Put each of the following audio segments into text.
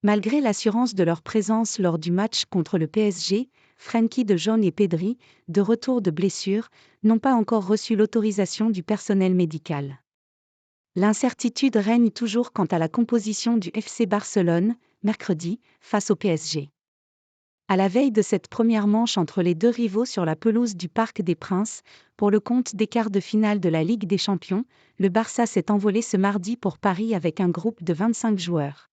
Malgré l'assurance de leur présence lors du match contre le PSG, Frenkie de Jong et Pedri, de retour de blessure, n'ont pas encore reçu l'autorisation du personnel médical. L'incertitude règne toujours quant à la composition du FC Barcelone, mercredi, face au PSG. À la veille de cette première manche entre les deux rivaux sur la pelouse du Parc des Princes, pour le compte des quarts de finale de la Ligue des Champions, le Barça s'est envolé ce mardi pour Paris avec un groupe de 25 joueurs.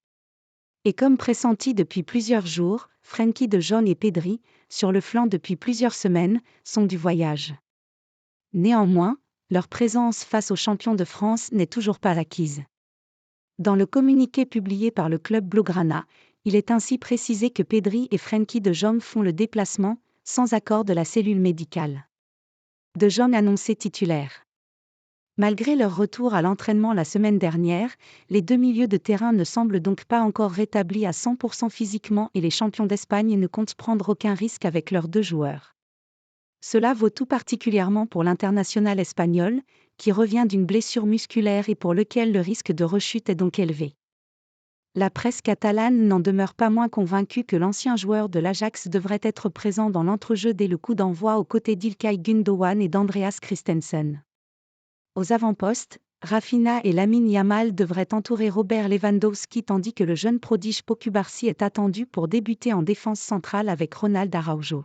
Et comme pressenti depuis plusieurs jours, Frenkie de Jong et Pedri, sur le flanc depuis plusieurs semaines, sont du voyage. Néanmoins, leur présence face aux champions de France n'est toujours pas acquise. Dans le communiqué publié par le club blaugrana, il est ainsi précisé que Pedri et Frenkie de Jong font le déplacement, sans accord de la cellule médicale. De Jong annoncé titulaire. Malgré leur retour à l'entraînement la semaine dernière, les deux milieux de terrain ne semblent donc pas encore rétablis à 100% physiquement et les champions d'Espagne ne comptent prendre aucun risque avec leurs deux joueurs. Cela vaut tout particulièrement pour l'international espagnol, qui revient d'une blessure musculaire et pour lequel le risque de rechute est donc élevé. La presse catalane n'en demeure pas moins convaincue que l'ancien joueur de l'Ajax devrait être présent dans l'entrejeu dès le coup d'envoi aux côtés d'Ilkay Gundogan et d'Andreas Christensen. Aux avant-postes, Rafinha et Lamine Yamal devraient entourer Robert Lewandowski tandis que le jeune prodige Pau Cubarsí est attendu pour débuter en défense centrale avec Ronald Araujo.